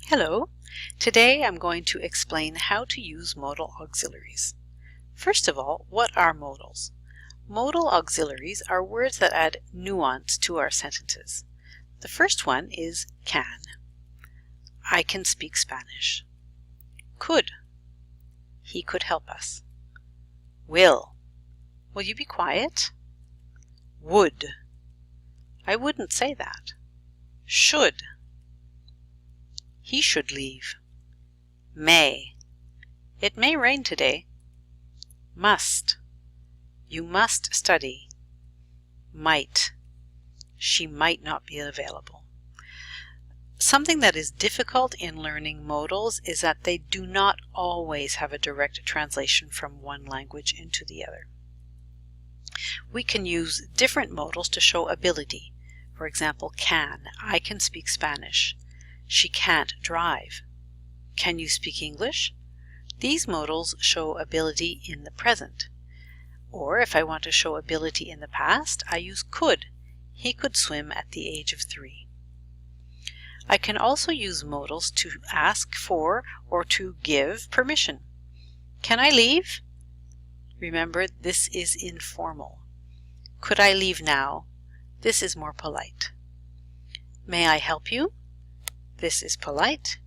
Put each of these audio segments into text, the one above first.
Hello. Today I'm going to explain how to use modal auxiliaries. First of all, what are modals? Modal auxiliaries are words that add nuance to our sentences. The first one is can. I can speak Spanish. Could. He could help us. Will. Will you be quiet? Would. I wouldn't say that. Should. He should leave. May. It may rain today. Must. You must study. Might. She might not be available. Something that is difficult in learning modals is that they do not always have a direct translation from one language into the other. We can use different modals to show ability. For example, can. I can speak Spanish. She can't drive. Can you speak English? These modals show ability in the present. Or if I want to show ability in the past, I use could. He could swim at the age of 3. I can also use modals to ask for or to give permission. Can I leave? Remember, this is informal. Could I leave now? This is more polite. May I help you? This is polite.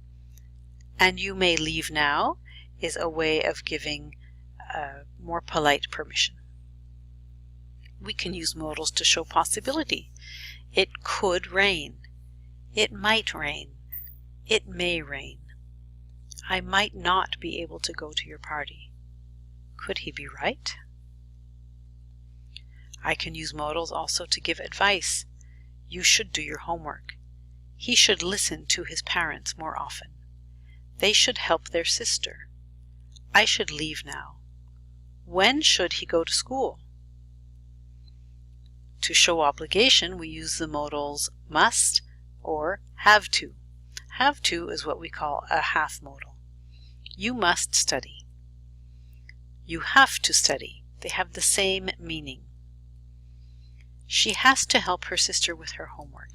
And you may leave now is a way of giving more polite permission. We can use modals to show possibility. It could rain. It might rain. It may rain. I might not be able to go to your party. Could he be right? I can use modals also to give advice. You should do your homework. He should listen to his parents more often. They should help their sister. I should leave now. When should he go to school? To show obligation, we use the modals must or have to. Have to is what we call a half modal. You must study. You have to study. They have the same meaning. She has to help her sister with her homework.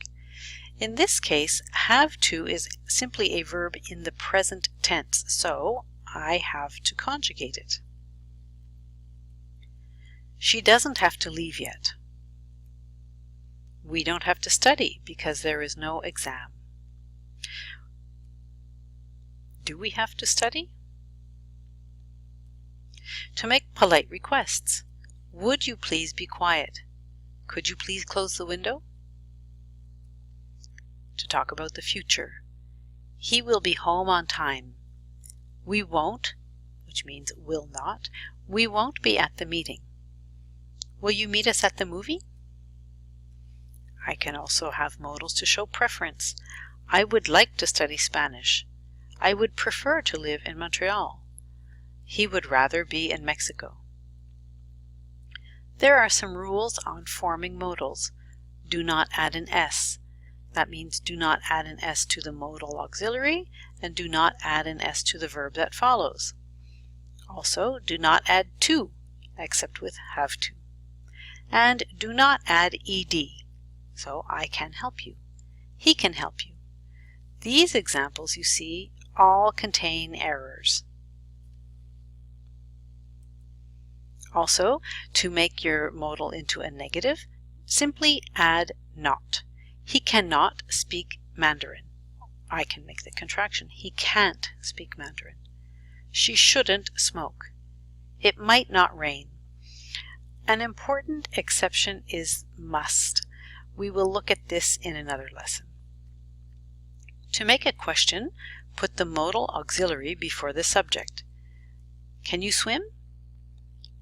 In this case, have to is simply a verb in the present tense, so I have to conjugate it. She doesn't have to leave yet. We don't have to study because there is no exam. Do we have to study? To make polite requests. Would you please be quiet? Could you please close the window? To talk about the future. He will be home on time. We won't, which means will not, we won't be at the meeting. Will you meet us at the movie? I can also have modals to show preference. I would like to study Spanish. I would prefer to live in Montreal. He would rather be in Mexico. There are some rules on forming modals. Do not add an S. That means do not add an S to the modal auxiliary and do not add an S to the verb that follows. Also, do not add to, except with have to. And do not add ed. So I can help you. He can help you. These examples you see all contain errors. Also, to make your modal into a negative, simply add not. He cannot speak Mandarin. I can make the contraction. He can't speak Mandarin. She shouldn't smoke. It might not rain. An important exception is must. We will look at this in another lesson. To make a question, put the modal auxiliary before the subject. Can you swim?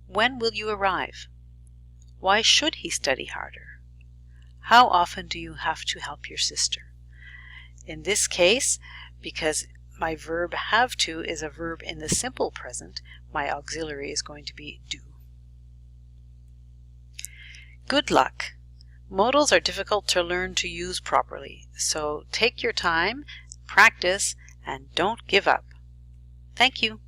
When will you arrive? Why should he study harder? How often do you have to help your sister? In this case, because my verb have to is a verb in the simple present, my auxiliary is going to be do. Good luck! Modals are difficult to learn to use properly, so take your time, practice, and don't give up. Thank you.